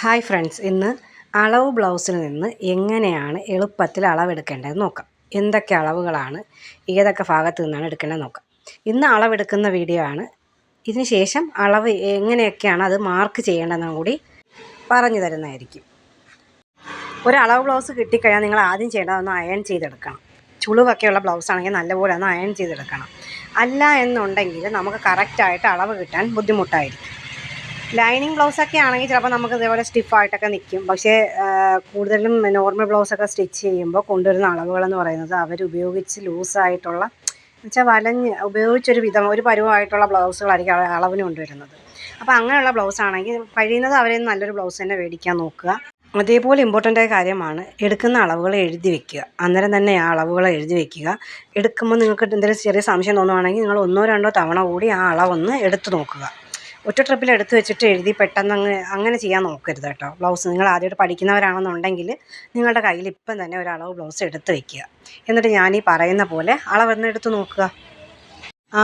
Hi friends, ഇന്ന് അളവ് ബ്ലൗസിൽ നിന്ന് എങ്ങനെയാണ് എളുപ്പത്തിൽ അളവെടുക്കേണ്ടത് നോക്കാം. എന്തൊക്കെ അളവുകളാണ്, ഏതൊക്കെ ഭാഗത്ത് നിന്നാണ് എടുക്കേണ്ടത് നോക്കാം. ഇന്ന് അളവെടുക്കുന്ന വീഡിയോ ആണ്. ഇതിന് ശേഷം അളവ് എങ്ങനെയൊക്കെയാണ് അത് മാർക്ക് ചെയ്യേണ്ടതെന്നും കൂടി പറഞ്ഞു തരുന്നതായിരിക്കും. ഒരു അളവ് ബ്ലൗസ് കിട്ടിക്കഴിഞ്ഞാൽ നിങ്ങൾ ആദ്യം ചെയ്യേണ്ടത് ഒന്ന് അയൺ ചെയ്തെടുക്കണം. ചുളിവൊക്കെയുള്ള ബ്ലൗസ് ആണെങ്കിൽ നല്ലപോലെ ഒന്ന് അയൺ ചെയ്തെടുക്കണം. അല്ല എന്നുണ്ടെങ്കിൽ നമുക്ക് കറക്റ്റായിട്ട് അളവ് കിട്ടാൻ ബുദ്ധിമുട്ടായിരിക്കും. ലൈനിങ് ബ്ലൗസൊക്കെ ആണെങ്കിൽ ചിലപ്പോൾ നമുക്ക് ഇതേപോലെ സ്റ്റിഫായിട്ടൊക്കെ നിൽക്കും. പക്ഷേ കൂടുതലും നോർമൽ ബ്ലൗസൊക്കെ സ്റ്റിച്ച് ചെയ്യുമ്പോൾ കൊണ്ടുവരുന്ന അളവുകളെന്ന് പറയുന്നത് അവരുപയോഗിച്ച് ലൂസായിട്ടുള്ള എന്നുവെച്ചാൽ വലഞ്ഞ് ഉപയോഗിച്ചൊരു വിധം ഒരു പരുവമായിട്ടുള്ള ബ്ലൗസുകളായിരിക്കും അളവിന് കൊണ്ടുവരുന്നത്. അപ്പോൾ അങ്ങനെയുള്ള ബ്ലൗസ് ആണെങ്കിൽ കഴിയുന്നത് അവരെ നല്ലൊരു ബ്ലൗസ് തന്നെ മേടിക്കാൻ നോക്കുക. അതേപോലെ ഇമ്പോർട്ടൻ്റായ കാര്യമാണ് എടുക്കുന്ന അളവുകൾ എഴുതി വെക്കുക. അന്നേരം തന്നെ ആ അളവുകൾ എഴുതി വെക്കുക. എടുക്കുമ്പോൾ നിങ്ങൾക്ക് എന്തെങ്കിലും ചെറിയ സംശയം തോന്നുവാണെങ്കിൽ നിങ്ങൾ 1-2 തവണ കൂടി ആ അളവൊന്ന് എടുത്ത് നോക്കുക. ഒറ്റ ട്രിപ്പിൽ എടുത്ത് വെച്ചിട്ട് എഴുതി പെട്ടെന്ന് അങ്ങനെ ചെയ്യാൻ നോക്കരുത് കേട്ടോ. ബ്ലൗസ് നിങ്ങൾ ആദ്യമായിട്ട് പഠിക്കുന്നവരാണെന്നുണ്ടെങ്കിൽ നിങ്ങളുടെ കയ്യിൽ ഇപ്പം തന്നെ ഒരു അളവ് ബ്ലൗസ് എടുത്ത് വെക്കുക. എന്നിട്ട് ഞാൻ ഈ പറയുന്ന പോലെ അളവൊന്ന് എടുത്ത് നോക്കുക.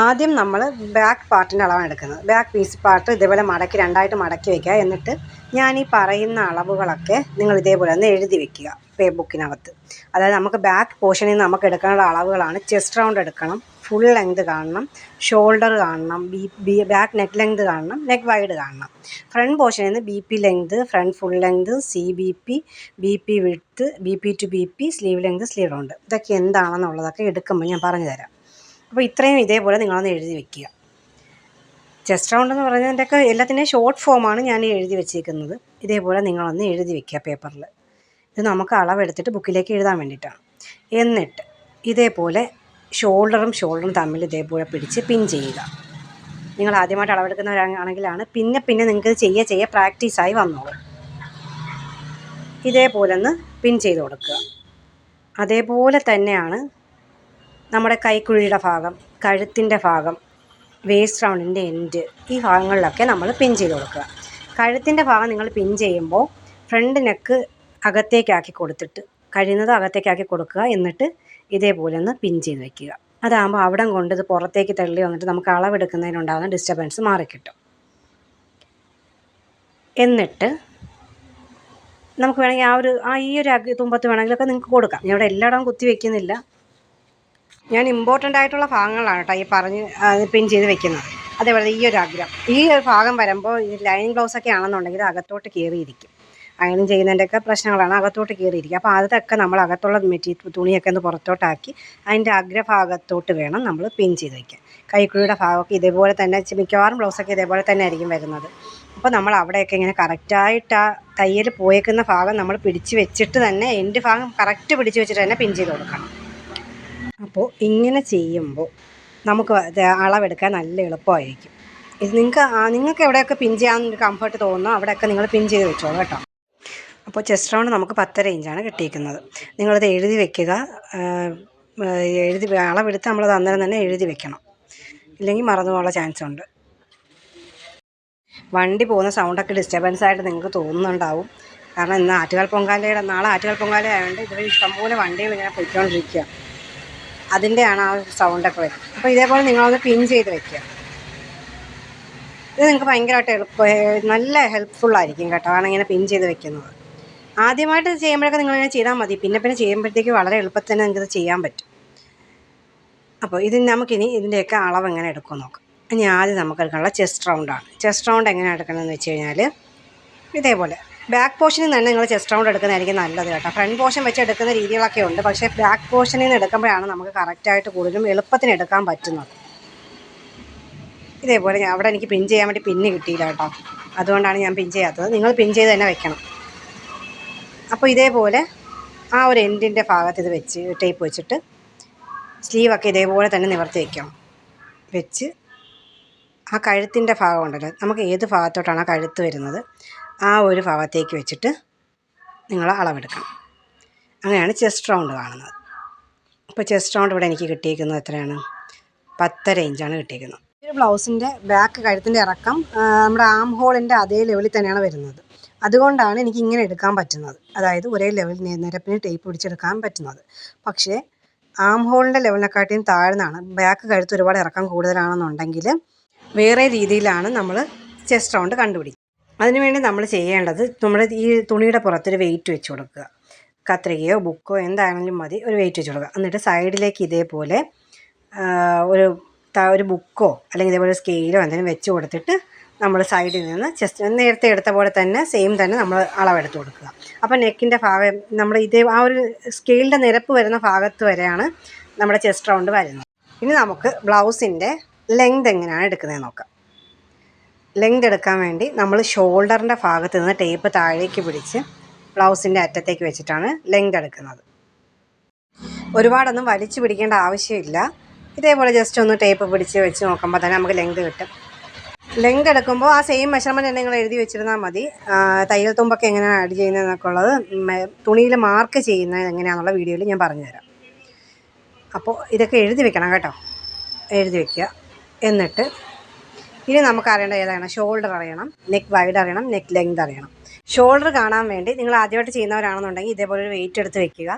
ആദ്യം നമ്മൾ ബാക്ക് പാർട്ടിൻ്റെ അളവാണ് എടുക്കുന്നത്. ബാക്ക് പീസ് പാർട്ട് ഇതേപോലെ രണ്ടായിട്ട് മടക്കി വയ്ക്കുക. എന്നിട്ട് ഞാൻ ഈ പറയുന്ന അളവുകളൊക്കെ നിങ്ങൾ ഇതേപോലെ ഒന്ന് എഴുതി വെക്കുക പേ ബുക്കിനകത്ത്. അതായത് നമുക്ക് ബാക്ക് പോർഷനിൽ നിന്ന് നമുക്ക് എടുക്കാനുള്ള അളവുകളാണ്: ചെസ്റ്റ് റൗണ്ട് എടുക്കണം, ഫുൾ ലെങ്ത് കാണണം, ഷോൾഡർ കാണണം, ബാക്ക് നെക്ക് ലെങ്ത് കാണണം, നെക്ക് വൈഡ് കാണണം. ഫ്രണ്ട് പോർഷനിൽ നിന്ന് BP length, front full length, BP width, BP to BP, sleeve length, sleeve round. ഇതൊക്കെ എന്താണെന്നുള്ളതൊക്കെ എടുക്കുമ്പോൾ ഞാൻ പറഞ്ഞു തരാം. അപ്പോൾ ഇത്രയും ഇതേപോലെ നിങ്ങളൊന്ന് എഴുതി വെക്കുക. ചെസ്റ്റ് റൗണ്ട് എന്ന് പറയുന്നതിൻ്റെയൊക്കെ എല്ലാത്തിൻ്റെയും ഷോർട്ട് ഫോമാണ് ഞാൻ എഴുതി വെച്ചിരിക്കുന്നത്. ഇതേപോലെ നിങ്ങളൊന്ന് എഴുതി വെക്കുക പേപ്പറിൽ. ഇത് നമുക്ക് അളവെടുത്തിട്ട് ബുക്കിലേക്ക് എഴുതാൻ വേണ്ടിയിട്ടാണ്. എന്നിട്ട് ഇതേപോലെ ഷോൾഡറും തമ്മിൽ ഇതേപോലെ പിടിച്ച് പിൻ ചെയ്യുക. നിങ്ങൾ ആദ്യമായിട്ട് അളവെടുക്കുന്നവരാണെങ്കിലാണ് പിന്നെ നിങ്ങൾക്ക് ചെയ്യ പ്രാക്ടീസായി വന്നോളൂ. ഇതേപോലെ ഒന്ന് പിൻ ചെയ്ത് കൊടുക്കുക. അതേപോലെ തന്നെയാണ് നമ്മുടെ കൈക്കുഴിയുടെ ഭാഗം, കഴുത്തിൻ്റെ ഭാഗം, വേസ്റ്റ് റൗണ്ടിൻ്റെ എൻഡ്, ഈ ഭാഗങ്ങളിലൊക്കെ നമ്മൾ പിൻ ചെയ്ത് കൊടുക്കുക. കഴുത്തിൻ്റെ ഭാഗം നിങ്ങൾ പിൻ ചെയ്യുമ്പോൾ ഫ്രണ്ട് നെക്ക് അകത്തേക്കാക്കി കൊടുത്തിട്ട് കഴിയുന്നത് അകത്തേക്കാക്കി കൊടുക്കുക. എന്നിട്ട് ഇതേപോലെ ഒന്ന് പിൻ ചെയ്ത് വയ്ക്കുക. അതാകുമ്പോൾ അവിടം കൊണ്ട് ഇത് പുറത്തേക്ക് തള്ളി വന്നിട്ട് നമുക്ക് അളവെടുക്കുന്നതിനുണ്ടാകുന്ന ഡിസ്റ്റർബൻസ് മാറിക്കിട്ടും. എന്നിട്ട് നമുക്ക് വേണമെങ്കിൽ ഈ ഒരു തുമ്പത്ത് വേണമെങ്കിലൊക്കെ നിങ്ങൾക്ക് കൊടുക്കാം. ഞാൻ ഇവിടെ എല്ലായിടവും കുത്തി വയ്ക്കുന്നില്ല. ഞാൻ ഇമ്പോർട്ടൻ്റ് ആയിട്ടുള്ള ഭാഗങ്ങളാണ് കേട്ടോ ഈ പറഞ്ഞ് പിൻ ചെയ്ത് വെക്കുന്നത്. അതേപോലെ ഈ ഒരു ഭാഗം വരുമ്പോൾ ഈ ലൈനിങ് ബ്ലൗസൊക്കെ ആണെന്നുണ്ടെങ്കിൽ അകത്തോട്ട് കയറിയിരിക്കും. അയൺ ചെയ്യുന്നതിൻ്റെയൊക്കെ പ്രശ്നങ്ങളാണ്, അകത്തോട്ട് കയറിയിരിക്കുക. അപ്പോൾ അതൊക്കെ നമ്മൾ അകത്തുള്ള തുണിയൊക്കെ ഒന്ന് പുറത്തോട്ടാക്കി അതിൻ്റെ അഗ്രഭാഗത്തോട്ട് വേണം നമ്മൾ പിൻ ചെയ്ത് വയ്ക്കാൻ. കൈക്കുഴിയുടെ ഭാഗമൊക്കെ ഇതേപോലെ തന്നെ, മിക്കവാറും ബ്ലൗസൊക്കെ ഇതേപോലെ തന്നെ ആയിരിക്കും വരുന്നത്. അപ്പോൾ നമ്മൾ അവിടെയൊക്കെ ഇങ്ങനെ കറക്റ്റായിട്ട് ആ തയ്യൽ പോയേക്കുന്ന ഭാഗം നമ്മൾ പിടിച്ച് വെച്ചിട്ട് തന്നെ എൻഡ് ഭാഗം കറക്റ്റ് പിടിച്ച് വെച്ചിട്ട് തന്നെ പിൻ ചെയ്ത് കൊടുക്കണം. അപ്പോൾ ഇങ്ങനെ ചെയ്യുമ്പോൾ നമുക്ക് അളവെടുക്കാൻ നല്ല എളുപ്പമായിരിക്കും. ഇത് നിങ്ങൾക്ക് എവിടെയൊക്കെ പിൻ ചെയ്യാൻ കംഫർട്ട് തോന്നുന്നോ അവിടെയൊക്കെ നിങ്ങൾ പിൻ ചെയ്ത് വെച്ചോളൂ കേട്ടോ. അപ്പോൾ ചെസ്റ്റ് റൗണ്ട് നമുക്ക് 10.5 ഇഞ്ചാണ് കിട്ടിയിരിക്കുന്നത്. നിങ്ങളിത് എഴുതി വെക്കുക. അളവെടുത്ത് നമ്മളത് അന്നേരം തന്നെ എഴുതി വെക്കണം, ഇല്ലെങ്കിൽ മറന്നു പോകാനുള്ള ചാൻസ് ഉണ്ട്. വണ്ടി പോകുന്ന സൗണ്ടൊക്കെ ഡിസ്റ്റർബൻസ് ആയിട്ട് നിങ്ങൾക്ക് തോന്നുന്നുണ്ടാവും. കാരണം നാളെ ആറ്റുകാൽ പൊങ്കാല ആയതുകൊണ്ട് ഇതിൽ ഇഷ്ടംപോലെ വണ്ടികൾ ഇങ്ങനെ പോയിക്കൊണ്ടിരിക്കുക. അതിൻ്റെയാണ് ആ സൗണ്ടൊക്കെ വരുന്നത്. അപ്പോൾ ഇതേപോലെ നിങ്ങളൊന്ന് പിൻ ചെയ്ത് വയ്ക്കുക. ഇത് നിങ്ങൾക്ക് ഭയങ്കരമായിട്ട് നല്ല ഹെൽപ്ഫുള്ളായിരിക്കും കേട്ടോ, കാരണം ഇങ്ങനെ പിൻ ചെയ്ത് വെക്കുന്നത്. ആദ്യമായിട്ട് ചെയ്യുമ്പോഴൊക്കെ നിങ്ങളിങ്ങനെ ചെയ്താൽ മതി. പിന്നെ ചെയ്യുമ്പോഴത്തേക്ക് വളരെ എളുപ്പത്തിൽ തന്നെ നിങ്ങൾക്കിത് ചെയ്യാൻ പറ്റും. അപ്പോൾ നമുക്കിനി ഇതിൻ്റെയൊക്കെ അളവ് എങ്ങനെ എടുക്കുമെന്ന് നോക്കാം. ഇനി ആദ്യം നമുക്ക് എടുക്കാനുള്ള ചെസ്റ്റ് റൗണ്ടാണ്. ചെസ്റ്റ് റൗണ്ട് എങ്ങനെ എടുക്കണമെന്ന് വെച്ച് കഴിഞ്ഞാൽ ഇതേപോലെ ബാക്ക് പോർഷനിൽ തന്നെ നിങ്ങൾ ചെസ്റ്റ് റൗണ്ട് എടുക്കുന്നതായിരിക്കും നല്ലത് കേട്ടോ. ഫ്രണ്ട് പോർഷൻ വെച്ച് എടുക്കുന്ന രീതികളൊക്കെ ഉണ്ട്, പക്ഷേ ബാക്ക് പോർഷനിൽ നിന്ന് എടുക്കുമ്പോഴാണ് നമുക്ക് കറക്റ്റായിട്ട് കൂടുതലും എളുപ്പത്തിന് എടുക്കാൻ പറ്റുന്നത്. ഇതേപോലെ അവിടെ എനിക്ക് പിൻ ചെയ്യാൻ വേണ്ടി പിന്ന് കിട്ടിയില്ല കേട്ടോ, അതുകൊണ്ടാണ് ഞാൻ പിൻ ചെയ്യാത്തത്. നിങ്ങൾ പിൻ ചെയ്ത് തന്നെ വെക്കണം. അപ്പോൾ ഇതേപോലെ ആ ഒരു എൻഡിൻ്റെ ഭാഗത്ത് ഇത് വെച്ച് ടേപ്പ് വെച്ചിട്ട് സ്ലീവൊക്കെ ഇതേപോലെ തന്നെ നിവർത്തി വയ്ക്കണം. വെച്ച് ആ കഴുത്തിൻ്റെ ഭാഗം ഉണ്ടല്ലോ, നമുക്ക് ഏത് ഭാഗത്തോട്ടാണ് ആ കഴുത്ത് വരുന്നത് ആ ഒരു ഭാഗത്തേക്ക് വെച്ചിട്ട് നിങ്ങൾ അളവെടുക്കണം. അങ്ങനെയാണ് ചെസ്റ്റ് റൗണ്ട് കാണുന്നത്. അപ്പോൾ ചെസ്റ്റ് റൗണ്ട് ഇവിടെ എനിക്ക് കിട്ടിയിരിക്കുന്നത് എത്രയാണ്? 10.5 ഇഞ്ചാണ് കിട്ടിയിരിക്കുന്നത്. ഒരു ബ്ലൗസിൻ്റെ ബാക്ക് കഴുത്തിൻ്റെ ഇറക്കം നമ്മുടെ ആം ഹോളിൻ്റെ അതേ ലെവലിൽ തന്നെയാണ് വരുന്നത്. അതുകൊണ്ടാണ് എനിക്ക് ഇങ്ങനെ എടുക്കാൻ പറ്റുന്നത്. അതായത് ഒരേ ലെവലിൽ നിരപ്പിന് ടേപ്പ് പിടിച്ചെടുക്കാൻ പറ്റുന്നത്. പക്ഷേ ആം ഹോളിൻ്റെ ലെവലിനെക്കാട്ടിയും താഴ്ന്നാണ് ബാക്ക് കഴുത്ത് ഒരുപാട് ഇറക്കം കൂടുതലാണെന്നുണ്ടെങ്കിൽ വേറെ രീതിയിലാണ് നമ്മൾ ചെസ്റ്റ് റൗണ്ട് കണ്ടുപിടിക്കുക. അതിനുവേണ്ടി നമ്മൾ ചെയ്യേണ്ടത് നമ്മൾ ഈ തുണിയുടെ പുറത്തൊരു വെയിറ്റ് വെച്ച് കൊടുക്കുക. കത്രികയോ ബുക്കോ എന്താണെങ്കിലും മതി, ഒരു വെയിറ്റ് വെച്ച് കൊടുക്കുക. എന്നിട്ട് സൈഡിലേക്ക് ഇതേപോലെ ഒരു ബുക്കോ അല്ലെങ്കിൽ ഇതേപോലെ സ്കെയിലോ എന്തെങ്കിലും വെച്ച് കൊടുത്തിട്ട് നമ്മൾ സൈഡിൽ നിന്ന് ജസ്റ്റ് നേരത്തെ എടുത്ത പോലെ തന്നെ സെയിം തന്നെ നമ്മൾ അളവെടുത്ത് കൊടുക്കുക. അപ്പോൾ നെക്കിൻ്റെ ഭാഗം നമ്മൾ ആ ഒരു സ്കെയിലിൻ്റെ നിരപ്പ് വരുന്ന ഭാഗത്ത് വരെയാണ് നമ്മുടെ ചെസ്റ്റ് റൗണ്ട് വരുന്നത്. ഇനി നമുക്ക് ബ്ലൗസിൻ്റെ ലെങ്ത് എങ്ങനെയാണ് എടുക്കുന്നത് നോക്കാം. ലെങ്ത് എടുക്കാൻ വേണ്ടി നമ്മൾ ഷോൾഡറിൻ്റെ ഭാഗത്ത് നിന്ന് ടേപ്പ് താഴേക്ക് പിടിച്ച് ബ്ലൗസിൻ്റെ അറ്റത്തേക്ക് വെച്ചിട്ടാണ് ലെങ്ത് എടുക്കുന്നത്. ഒരുപാടൊന്നും വലിച്ചു പിടിക്കേണ്ട ആവശ്യമില്ല. ഇതേപോലെ ജസ്റ്റ് ഒന്ന് ടേപ്പ് പിടിച്ച് വെച്ച് നോക്കുമ്പോൾ തന്നെ നമുക്ക് ലെങ്ത് കിട്ടും. ലെങ്ത് എടുക്കുമ്പോൾ ആ സെയിം മെഷർമെൻറ്റ് നിങ്ങൾ എഴുതി വെച്ചിരുന്നാൽ മതി. തയ്യൽ തുമ്പൊക്കെ എങ്ങനെയാണ് ആഡ് ചെയ്യുന്നതെന്നൊക്കെ ഉള്ളത് തുണിയിൽ മാർക്ക് ചെയ്യുന്നത് എങ്ങനെയാണെന്നുള്ള വീഡിയോയിൽ ഞാൻ പറഞ്ഞുതരാം. അപ്പോൾ ഇതൊക്കെ എഴുതി വെക്കണം കേട്ടോ, എഴുതി വെക്കുക. എന്നിട്ട് ഇനി നമുക്ക് അറിയേണ്ട ഏതാണ്, ഷോൾഡർ അറിയണം, നെക്ക് വൈഡ് അറിയണം, നെക്ക് ലെങ്ത് അറിയണം. ഷോൾഡർ കാണാൻ വേണ്ടി നിങ്ങൾ ആദ്യമായിട്ട് ചെയ്യുന്നവരാണെന്നുണ്ടെങ്കിൽ ഇതേപോലെ ഒരു വെയിറ്റ് എടുത്ത് വെക്കുക.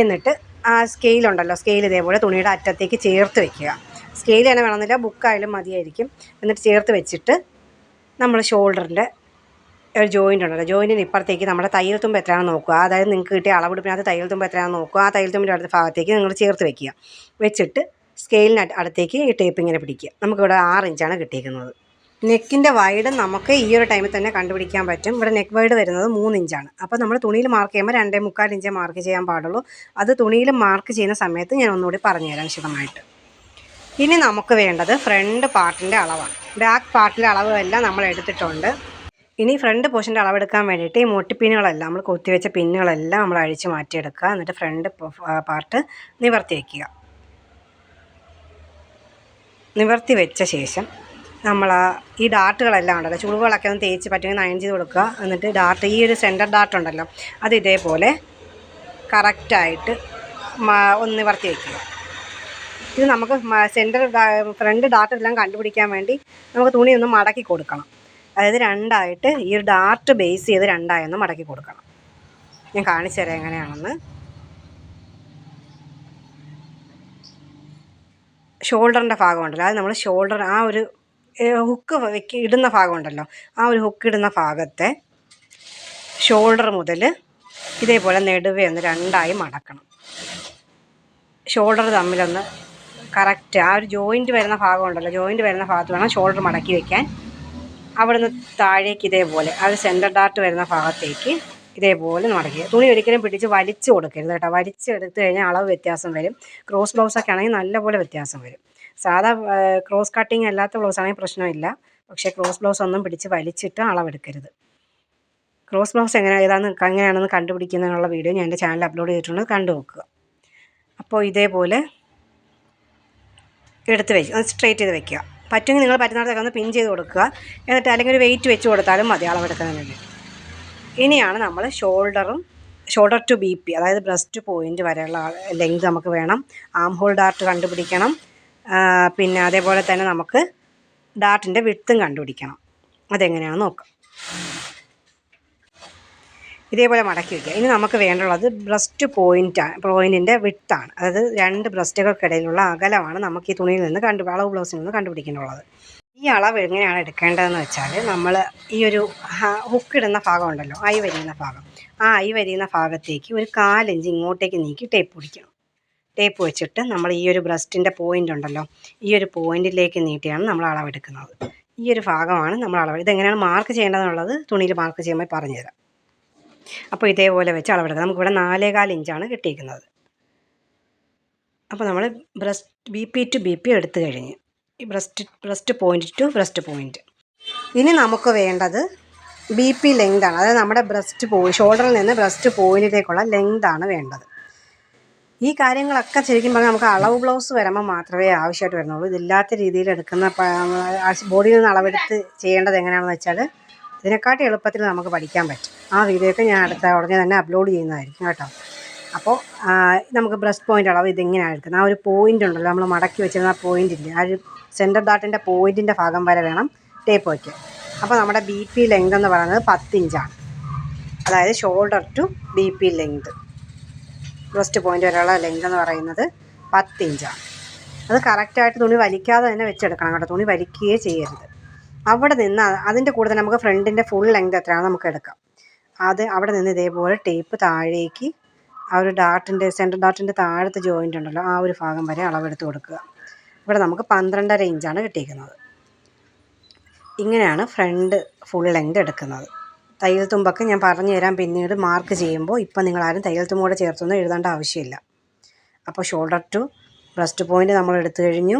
എന്നിട്ട് ആ സ്കെയിലുണ്ടല്ലോ, സ്കെയിൽ ഇതേപോലെ തുണിയുടെ അറ്റത്തേക്ക് ചേർത്ത് വെക്കുക. സ്കെയിൽ തന്നെ വേണമെന്നില്ല, ബുക്കായാലും മതിയായിരിക്കും. എന്നിട്ട് ചേർത്ത് വെച്ചിട്ട് നമ്മൾ ഷോൾഡറിൻ്റെ ഒരു ജോയിൻ്റ് ഉണ്ടല്ലോ, ജോയിൻറ്റിന് ഇപ്പുറത്തേക്ക് നമ്മുടെ തയ്യൽ തുമ്പ് എത്രയാണെന്ന് നോക്കുക. അതായത് നിങ്ങൾക്ക് കിട്ടിയ അളവെടുപ്പിനകത്ത് തയ്യൽ തുമ്പ് എത്രയാണെന്ന് നോക്കുക. ആ തയ്യൽ തുമ്പിൻ്റെ അടുത്ത ഭാഗത്തേക്ക് നിങ്ങൾ ചേർത്ത് വെക്കുക. വെച്ചിട്ട് സ്കെയിലിന് അടുത്തേക്ക് ഈ ടേപ്പ് ഇങ്ങനെ പിടിക്കുക. നമുക്കിവിടെ 6 ഇഞ്ചാണ് കിട്ടിയിരിക്കുന്നത്. നെക്കിൻ്റെ വൈഡ് നമുക്ക് ഈ ഒരു ടൈമിൽ തന്നെ കണ്ടുപിടിക്കാൻ പറ്റും. ഇവിടെ നെക്ക് വൈഡ് വരുന്നത് 3 ഇഞ്ചാണ്. അപ്പോൾ നമ്മൾ തുണിയിൽ മാർക്ക് ചെയ്യുമ്പോൾ 2.25 ഇഞ്ചേ മാർക്ക് ചെയ്യാൻ പാടുള്ളൂ. അത് തുണിയിൽ മാർക്ക് ചെയ്യുന്ന സമയത്ത് ഞാൻ ഒന്നുകൂടി പറഞ്ഞുതരാം വിശദമായിട്ട്. ഇനി നമുക്ക് വേണ്ടത് ഫ്രണ്ട് പാർട്ടിൻ്റെ അളവാണ്. ബാക്ക് പാർട്ടിലെ അളവ് എല്ലാം നമ്മൾ എടുത്തിട്ടുണ്ട്. ഇനി ഫ്രണ്ട് പോർഷൻ്റെ അളവെടുക്കാൻ വേണ്ടിയിട്ട് ഈ മുട്ടിപ്പിന്നുകളെല്ലാം നമ്മൾ കൊത്തിവെച്ച പിന്നുകളെല്ലാം നമ്മൾ അഴിച്ച് മാറ്റിയെടുക്കുക. എന്നിട്ട് ഫ്രണ്ട് പാർട്ട് നിവർത്തി വയ്ക്കുക. നിവർത്തി വെച്ച ശേഷം നമ്മൾ ഈ ഡാർട്ടുകളെല്ലാം ഉണ്ടല്ലോ, ചുളിവുകളൊക്കെ ഒന്ന് തേച്ച് പറ്റുമെങ്കിൽ അയൺ ചെയ്ത് കൊടുക്കുക. എന്നിട്ട് ഡാർട്ട്, ഈ ഒരു സെൻറ്റർ ഡാർട്ട് ഉണ്ടല്ലോ, അത് ഇതേപോലെ കറക്റ്റായിട്ട് ഒന്ന് നിവർത്തി വയ്ക്കുക. ഇത് നമുക്ക് ഫ്രണ്ട് ഡാർട്ടെല്ലാം കണ്ടുപിടിക്കാൻ വേണ്ടി നമുക്ക് തുണി ഒന്ന് മടക്കി കൊടുക്കണം. അതായത് രണ്ടായിട്ട് ഈ ഒരു ഡാർട്ട് ബേസ് ചെയ്ത് രണ്ടായൊന്ന് മടക്കി കൊടുക്കണം. ഞാൻ കാണിച്ചു തരാം എങ്ങനെയാണെന്ന്. ഷോൾഡറിൻ്റെ ഭാഗമുണ്ടല്ലോ, അത് നമ്മൾ ഷോൾഡർ ആ ഒരു ഹുക്ക് ഇടുന്ന ഭാഗമുണ്ടല്ലോ, ആ ഒരു ഹുക്ക് ഇടുന്ന ഭാഗത്തെ ഷോൾഡർ മുതൽ ഇതേപോലെ നെടുവേ ഒന്ന് രണ്ടായി മടക്കണം. ഷോൾഡർ തമ്മിലൊന്ന് കറക്റ്റ് ആ ഒരു ജോയിൻറ്റ് വരുന്ന ഭാഗമുണ്ടല്ലോ, ജോയിൻറ്റ് വരുന്ന ഭാഗത്ത് വേണം ഷോൾഡർ മടക്കി വയ്ക്കാൻ. അവിടുന്ന് താഴേക്ക് ഇതേപോലെ ആ ഒരു സെൻറ്റർ ഡാർട്ട് വരുന്ന ഭാഗത്തേക്ക് ഇതേപോലെ മടക്കുക. തുണി ഒരിക്കലും പിടിച്ച് വലിച്ചു കൊടുക്കരുത് കേട്ടോ. വലിച്ചെടുത്ത് കഴിഞ്ഞാൽ അളവ് വ്യത്യാസം വരും. ക്രോസ് ബ്ലൗസൊക്കെ ആണെങ്കിൽ നല്ലപോലെ വ്യത്യാസം വരും. സാധാ ക്രോസ് കട്ടിങ് അല്ലാത്ത ബ്ലൗസ് ആണെങ്കിൽ പ്രശ്നമില്ല. പക്ഷേ ക്രോസ് ബ്ലൗസ് ഒന്നും പിടിച്ച് വലിച്ചിട്ട് അളവെടുക്കരുത്. ക്രോസ് ബ്ലൗസ് എങ്ങനെയാണെന്ന് കണ്ടുപിടിക്കുന്നതിനുള്ള വീഡിയോ ഞാൻ എൻ്റെ ചാനലിൽ അപ്ലോഡ് ചെയ്തിട്ടുണ്ട്, കണ്ടു നോക്കുക. അപ്പോൾ ഇതേപോലെ എടുത്ത് വെച്ച് സ്ട്രെയിറ്റ് ചെയ്ത് വെക്കുക. പറ്റുമെങ്കിൽ നിങ്ങൾ പറ്റുന്നിടത്തൊക്കെ ഒന്ന് പിൻ ചെയ്ത് കൊടുക്കുക. എന്നിട്ട് അല്ലെങ്കിൽ ഒരു വെയിറ്റ് വെച്ച് കൊടുത്താലും മതി അളവെടുക്കുന്നതിന് വേണ്ടി. ഇനിയാണ് നമ്മൾ ഷോൾഡർ ടു BP, അതായത് ബ്രസ്റ്റ് പോയിൻ്റ് വരെയുള്ള ലെങ്ത് നമുക്ക് വേണം. ആം ഹോൾ ഡാർട്ട് കണ്ടുപിടിക്കണം. പിന്നെ അതേപോലെ തന്നെ നമുക്ക് ഡാർട്ടിൻ്റെ വിഡ്ത്തും കണ്ടുപിടിക്കണം. അതെങ്ങനെയാണെന്ന് നോക്കാം. ഇതേപോലെ മടക്കി വയ്ക്കുക. ഇനി നമുക്ക് വേണ്ടുള്ളത് ബ്രസ്റ്റ് പോയിൻറ്റിൻ്റെ വിഡ്ത്താണ്. അതായത് 2 ബ്രസ്റ്റുകൾക്കിടയിലുള്ള അകലമാണ് നമുക്ക് ഈ തുണിയിൽ നിന്ന് അളവ് ബ്ലൗസിൽ നിന്ന് കണ്ടുപിടിക്കേണ്ടത്. ഈ അളവ് എങ്ങനെയാണ് എടുക്കേണ്ടതെന്ന് വെച്ചാൽ, നമ്മൾ ഈ ഒരു ഹുക്ക് ഇടുന്ന ഭാഗം ഉണ്ടല്ലോ, ഐ വരിയുന്ന ഭാഗം, ആ ഐ വരിയുന്ന ഭാഗത്തേക്ക് ഒരു 4 ഇഞ്ച് ഇങ്ങോട്ടേക്ക് നീക്കി ടേപ്പ് പിടിക്കണം. ടേപ്പ് വെച്ചിട്ട് നമ്മൾ ഈ ഒരു ബ്രസ്റ്റിൻ്റെ പോയിൻ്റ് ഉണ്ടല്ലോ, ഈ ഒരു പോയിൻറ്റിലേക്ക് നീട്ടിയാണ് നമ്മൾ അളവെടുക്കുന്നത്. ഈ ഒരു ഭാഗമാണ് നമ്മൾ അളവ്. ഇതെങ്ങനെയാണ് മാർക്ക് ചെയ്യേണ്ടതെന്നുള്ളത് തുണിയിൽ മാർക്ക് ചെയ്യുമ്പോൾ പറഞ്ഞുതരാം. അപ്പോൾ ഇതേപോലെ വെച്ച് അളവെടുക്കുക. നമുക്കിവിടെ 4.25 ഇഞ്ചാണ് കിട്ടിയിരിക്കുന്നത്. അപ്പോൾ നമ്മൾ BP ടു BP എടുത്തു കഴിഞ്ഞ് ഈ breast point to breast point. ഇനി നമുക്ക് വേണ്ടത് BP ലെങ്താണ്. അതായത് നമ്മുടെ ഷോൾഡറിൽ നിന്ന് ബ്രസ്റ്റ് പോയിൻറ്റിലേക്കുള്ള ലെങ്താണ് വേണ്ടത്. ഈ കാര്യങ്ങളൊക്കെ ശരിക്കും പറഞ്ഞാൽ നമുക്ക് അളവ് ബ്ലൗസ് വരുമ്പോൾ മാത്രമേ ആവശ്യമായിട്ട് വരുന്നുള്ളൂ. ഇതില്ലാത്ത രീതിയിൽ എടുക്കുന്ന ബോഡിയിൽ നിന്ന് അളവെടുത്ത് ചെയ്യേണ്ടത് എങ്ങനെയാണെന്ന് വെച്ചാൽ ഇതിനെക്കാട്ടി എളുപ്പത്തിൽ നമുക്ക് പഠിക്കാൻ പറ്റും. ആ വീഡിയോയൊക്കെ ഞാൻ ഉടനെ തന്നെ അപ്ലോഡ് ചെയ്യുന്നതായിരിക്കും കേട്ടോ. അപ്പോൾ നമുക്ക് ബ്രസ്റ്റ് പോയിൻ്റ് അളവ് ഇതിങ്ങനെയാണ് എടുക്കുന്നത്. ആ ഒരു പോയിൻ്റ് ഉണ്ടല്ലോ, നമ്മൾ മടക്കി വെച്ചിരുന്ന പോയിൻ്റില്ലേ, ആ ഒരു സെൻറ്റർ ഡാർട്ടിൻ്റെ പോയിൻറ്റിൻ്റെ ഭാഗം വരെ വേണം ടേപ്പ് വയ്ക്കാൻ. അപ്പോൾ നമ്മുടെ BP ലെങ്ത് എന്ന് പറയുന്നത് 10 ഇഞ്ചാണ്. അതായത് shoulder to BP length, breast point വരെയുള്ള ലെങ്ത് എന്ന് പറയുന്നത് 10 ഇഞ്ചാണ്. അത് കറക്റ്റായിട്ട് തുണി വലിക്കാതെ തന്നെ വെച്ചെടുക്കണം കേട്ടോ. തുണി വലിക്കുകയേ ചെയ്യരുത്. അവിടെ നിന്ന് അതിൻ്റെ കൂടെ തന്നെ നമുക്ക് ഫ്രണ്ടിൻ്റെ ഫുൾ ലെങ്ത് എത്രയാണ് നമുക്ക് എടുക്കാം. അവിടെ നിന്ന് ഇതേപോലെ ടേപ്പ് താഴേക്ക് ആ ഒരു സെൻറ്റർ ഡാർട്ടിൻ്റെ താഴത്തെ ജോയിൻ്റ് ഉണ്ടല്ലോ, ആ ഒരു ഭാഗം വരെ അളവെടുത്ത് കൊടുക്കുക. ഇവിടെ നമുക്ക് 12.5 ഇഞ്ചാണ് കിട്ടിയിരിക്കുന്നത്. ഇങ്ങനെയാണ് ഫ്രണ്ട് ഫുൾ ലെങ്ത് എടുക്കുന്നത്. തയ്യൽ തുമ്പൊക്കെ ഞാൻ പറഞ്ഞു തരാം പിന്നീട് മാർക്ക് ചെയ്യുമ്പോൾ. ഇപ്പം നിങ്ങളാരും തയ്യൽ തുമ്പ് കൂടെ ചേർത്തൊന്നും എഴുതേണ്ട ആവശ്യമില്ല. അപ്പോൾ ഷോൾഡർ ടു ബ്രസ്റ്റ് പോയിൻ്റ് നമ്മൾ എടുത്തു കഴിഞ്ഞു.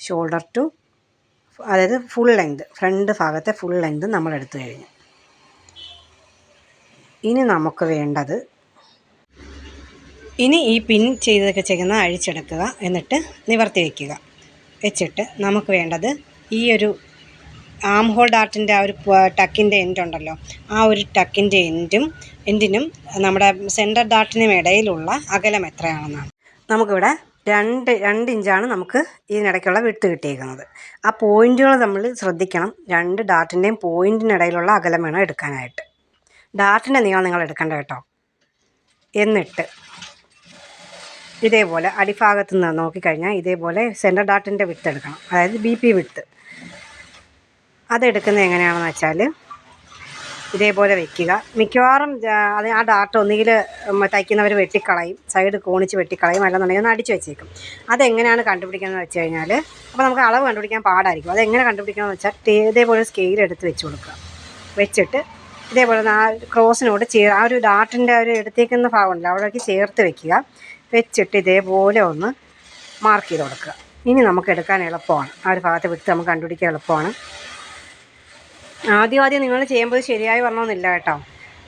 ഷോൾഡർ ടു അതായത് ഫുൾ ലെങ്ത്, ഫ്രണ്ട് ഭാഗത്തെ ഫുൾ ലെങ്ത് നമ്മൾ എടുത്തു കഴിഞ്ഞു. ഇനി നമുക്ക് വേണ്ടത്, ഇനി ഈ പിൻ ചെയ്തൊക്കെ ചെയ്യുന്ന അഴിച്ചെടുക്കുക, എന്നിട്ട് നിവർത്തി വയ്ക്കുക. വെച്ചിട്ട് നമുക്ക് വേണ്ടത് ഈ ഒരു ആം ഹോൾ ഡാർട്ടിൻ്റെ ആ ഒരു ടക്കിൻ്റെ എൻഡ് ഉണ്ടല്ലോ, ആ ഒരു ടക്കിൻ്റെ എൻഡിനും നമ്മുടെ സെൻറ്റർ ഡാർട്ടിനും ഇടയിലുള്ള അകലം എത്രയാണെന്നാണ്. നമുക്കിവിടെ 2 ഇഞ്ചാണ് നമുക്ക് ഇതിനിടയ്ക്കുള്ള വിട്ട് കിട്ടിയിരിക്കുന്നത്. ആ പോയിൻറ്റുകൾ നമ്മൾ ശ്രദ്ധിക്കണം. 2 ഡാർട്ടിൻ്റെയും പോയിൻറ്റിനിടയിലുള്ള അകലം വേണം എടുക്കാനായിട്ട്. ഡാർട്ടിൻ്റെ നീളം നിങ്ങൾ എടുക്കണ്ട കേട്ടോ. എന്നിട്ട് ഇതേപോലെ അടിഭാഗത്ത് നിന്ന് നോക്കിക്കഴിഞ്ഞാൽ ഇതേപോലെ സെൻറ്റർ ഡാർട്ടിൻ്റെ വിട്ട് എടുക്കണം, അതായത് BP വിട്ട്. അതെടുക്കുന്നത് എങ്ങനെയാണെന്ന് വെച്ചാൽ ഇതേപോലെ വെക്കുക. മിക്കവാറും ആ ഡാർട്ട് ഒന്നുകിൽ തയ്ക്കുന്നവർ വെട്ടിക്കളയും, സൈഡ് കോണിച്ച് വെട്ടിക്കളയും, അല്ലെന്നുണ്ടെങ്കിൽ ഒന്ന് അടിച്ച് വെച്ചേക്കും. അതെങ്ങനെയാണ് കണ്ടുപിടിക്കുന്നത് വെച്ച് കഴിഞ്ഞാൽ, അപ്പോൾ നമുക്ക് അളവ് കണ്ടുപിടിക്കാൻ പാടായിരിക്കും. അതെങ്ങനെ കണ്ടുപിടിക്കണമെന്ന് വെച്ചാൽ ഇതേപോലെ സ്കെയിൽ എടുത്ത് വെച്ച് കൊടുക്കുക. വെച്ചിട്ട് ഇതേപോലെ ആ ക്രോസിനോട് ആ ഒരു ഡാർട്ടിൻ്റെ ഒരു എടുത്തേക്കുന്ന ഭാഗമുണ്ടല്ലോ അവിടേക്ക് ചേർത്ത് വെക്കുക. വെച്ചിട്ട് ഇതേപോലെ ഒന്ന് മാർക്ക് ചെയ്ത് കൊടുക്കുക. ഇനി നമുക്ക് എടുക്കാൻ എളുപ്പമാണ്. ആ ഒരു ഭാഗത്തെ വിട്ട് നമുക്ക് കണ്ടുപിടിക്കാൻ എളുപ്പമാണ്. ആദ്യം നിങ്ങൾ ചെയ്യുമ്പോൾ ശരിയായി വരണമെന്നില്ല കേട്ടോ.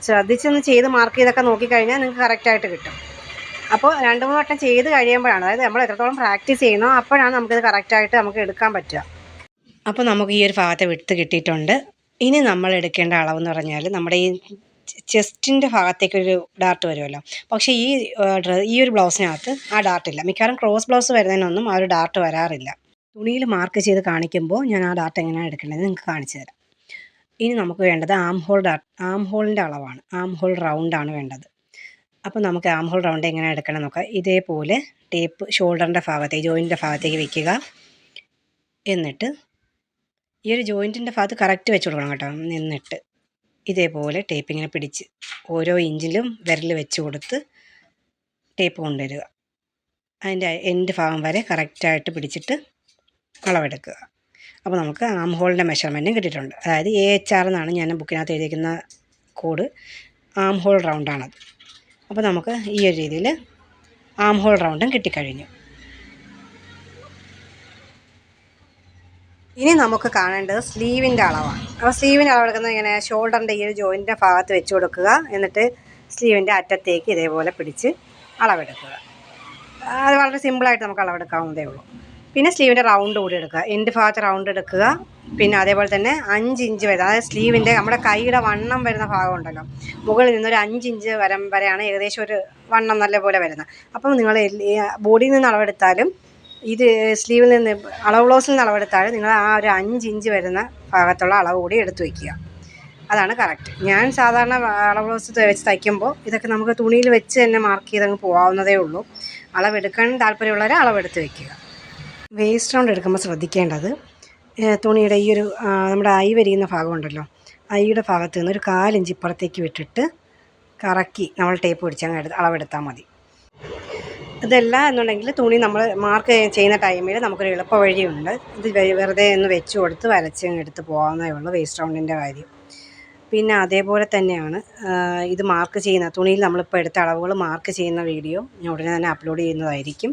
ശ്രദ്ധിച്ചൊന്ന് ചെയ്ത് മാർക്ക് ചെയ്തൊക്കെ നോക്കിക്കഴിഞ്ഞാൽ നിങ്ങൾക്ക് കറക്റ്റായിട്ട് കിട്ടും. അപ്പോൾ 2-3 വട്ടം ചെയ്ത് കഴിയുമ്പോഴാണ്, അതായത് നമ്മൾ എത്രത്തോളം പ്രാക്ടീസ് ചെയ്യുന്നോ അപ്പോഴാണ് നമുക്കിത് കറക്റ്റായിട്ട് നമുക്ക് എടുക്കാൻ പറ്റുക. അപ്പോൾ നമുക്ക് ഈ ഒരു ഭാഗത്തെ വിട്ട് കിട്ടിയിട്ടുണ്ട്. ഇനി നമ്മൾ എടുക്കേണ്ട അളവെന്ന് പറഞ്ഞാൽ നമ്മുടെ ഈ ചെസ്റ്റിൻ്റെ ഭാഗത്തേക്കൊരു ഡാർട്ട് വരുമല്ലോ. പക്ഷേ ഈ ഒരു ബ്ലൗസിനകത്ത് ആ ഡാർട്ടില്ല. മിക്കവാറും ക്രോസ് ബ്ലൗസ് വരുന്നതിനൊന്നും ആ ഒരു ഡാർട്ട് വരാറില്ല. തുണിയിൽ മാർക്ക് ചെയ്ത് കാണിക്കുമ്പോൾ ഞാൻ ആ ഡാർട്ട് എങ്ങനെയാണ് എടുക്കേണ്ടത് നിങ്ങൾക്ക് കാണിച്ചു തരാം. ഇനി നമുക്ക് വേണ്ടത് ആം ഹോളിൻ്റെ അളവാണ്. ആം ഹോൾ റൗണ്ടാണ് വേണ്ടത്. അപ്പോൾ നമുക്ക് ആം ഹോൾ റൗണ്ട് എങ്ങനെ എടുക്കണം നോക്കാം. ഇതേപോലെ ടേപ്പ് ഷോൾഡറിൻ്റെ ഭാഗത്തേക്ക്, ജോയിൻറ്റിൻ്റെ ഭാഗത്തേക്ക് വെക്കുക. എന്നിട്ട് ഈ ഒരു ജോയിൻറ്റിൻ്റെ ഭാഗത്ത് കറക്റ്റ് വെച്ച് കൊടുക്കണം കേട്ടോ. എന്നിട്ട് ഇതേപോലെ ടേപ്പ് ഇങ്ങനെ പിടിച്ച് ഓരോ ഇഞ്ചിലും വിരൽ വെച്ച് കൊടുത്ത് ടേപ്പ് കൊണ്ടുവരിക. അതിൻ്റെ എൻഡ് ഭാഗം വരെ കറക്റ്റായിട്ട് പിടിച്ചിട്ട് അളവെടുക്കുക. അപ്പോൾ നമുക്ക് ആം ഹോളിൻ്റെ മെഷർമെൻറ്റും കിട്ടിയിട്ടുണ്ട്. അതായത് AHR എന്നാണ് ഞാൻ ബുക്കിനകത്ത് എഴുതിയിരിക്കുന്ന കോഡ്. Arm hole റൗണ്ടാണത്. അപ്പോൾ നമുക്ക് ഈ ഒരു രീതിയിൽ ആം ഹോൾ റൗണ്ടും കിട്ടിക്കഴിഞ്ഞു. ഇനി നമുക്ക് കാണേണ്ടത് സ്ലീവിൻ്റെ അളവാണ്. അപ്പോൾ സ്ലീവിൻ്റെ അളവെടുക്കുന്നത് ഇങ്ങനെ ഷോൾഡറിൻ്റെ ഈ ഒരു ജോയിൻറ്റിൻ്റെ ഭാഗത്ത് വെച്ച് കൊടുക്കുക. എന്നിട്ട് സ്ലീവിൻ്റെ അറ്റത്തേക്ക് ഇതേപോലെ പിടിച്ച് അളവെടുക്കുക. അത് വളരെ സിമ്പിളായിട്ട് നമുക്ക് അളവെടുക്കാവുന്നതേ ഉള്ളൂ. പിന്നെ സ്ലീവിൻ്റെ റൗണ്ട് കൂടി എടുക്കുക. എൻഡ് ഭാഗത്ത് റൗണ്ട് എടുക്കുക. പിന്നെ അതേപോലെ തന്നെ 5 ഇഞ്ച് വരെ, അതായത് സ്ലീവിൻ്റെ നമ്മുടെ കൈയുടെ വണ്ണം വരുന്ന ഭാഗം ഉണ്ടല്ലോ, മുകളിൽ നിന്നൊരു 5 ഇഞ്ച് വരെയാണ് ഏകദേശം ഒരു വണ്ണം നല്ലപോലെ വരുന്നത്. അപ്പം നിങ്ങൾ ബോഡിയിൽ നിന്ന് അളവെടുത്താലും ഇത് സ്ലീവിൽ നിന്ന് അളവ് ബ്ലൗസിൽ നിന്ന് അളവെടുത്താലും നിങ്ങൾ ആ ഒരു 5 ഇഞ്ച് വരുന്ന ഭാഗത്തുള്ള അളവ് കൂടി എടുത്ത് വയ്ക്കുക. അതാണ് കറക്റ്റ്. ഞാൻ സാധാരണ അളവ് ബ്ലൗസ് വെച്ച് തയ്ക്കുമ്പോൾ ഇതൊക്കെ നമുക്ക് തുണിയിൽ വെച്ച് തന്നെ മാർക്ക് ചെയ്തങ്ങ് പോകാവുന്നതേ ഉള്ളൂ. അളവെടുക്കാൻ താല്പര്യമുള്ളവരെ അളവെടുത്ത് വയ്ക്കുക. വേസ്റ്റ് റൗണ്ട് എടുക്കുമ്പോൾ ശ്രദ്ധിക്കേണ്ടത് തുണിയുടെ ഈ ഒരു നമ്മുടെ ഐ വരിയുന്ന ഭാഗമുണ്ടല്ലോ, ഐയുടെ ഭാഗത്ത് നിന്ന് ഒരു 4 ഇഞ്ച് ഇപ്പുറത്തേക്ക് വിട്ടിട്ട് കറക്കി നമ്മൾ ടേപ്പ് പിടിച്ചങ്ങ് അളവെടുത്താൽ മതി. ഇതല്ല എന്നുണ്ടെങ്കിൽ തുണി നമ്മൾ മാർക്ക് ചെയ്യുന്ന ടൈമിൽ നമുക്കൊരു എളുപ്പ വഴിയുണ്ട്. ഇത് വെറുതെ ഒന്ന് വെച്ച് കൊടുത്ത് വരച്ചങ്ങ് എടുത്ത് പോകാവുന്നതേ ഉള്ളൂ വേസ്റ്റ് റൗണ്ടിൻ്റെ കാര്യം. പിന്നെ അതേപോലെ തന്നെയാണ് ഇത് മാർക്ക് ചെയ്യുന്ന തുണിയിൽ നമ്മളിപ്പോൾ എടുത്ത അളവുകൾ മാർക്ക് ചെയ്യുന്ന വീഡിയോ ഞാൻ ഉടനെ തന്നെ അപ്ലോഡ് ചെയ്യുന്നതായിരിക്കും.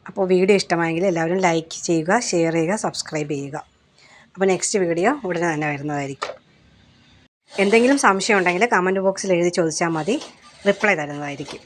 അപ്പോൾ വീഡിയോ ഇഷ്ടമായെങ്കിൽ എല്ലാവരും ലൈക്ക് ചെയ്യുക, ഷെയർ ചെയ്യുക, സബ്സ്ക്രൈബ് ചെയ്യുക. അപ്പോൾ നെക്സ്റ്റ് വീഡിയോ ഉടനെ തന്നെ വരുന്നതായിരിക്കും. എന്തെങ്കിലും സംശയം ഉണ്ടെങ്കിൽ കമൻറ്റ് ബോക്സിൽ എഴുതി ചോദിച്ചാൽ മതി, റിപ്ലൈ തരുന്നതായിരിക്കും.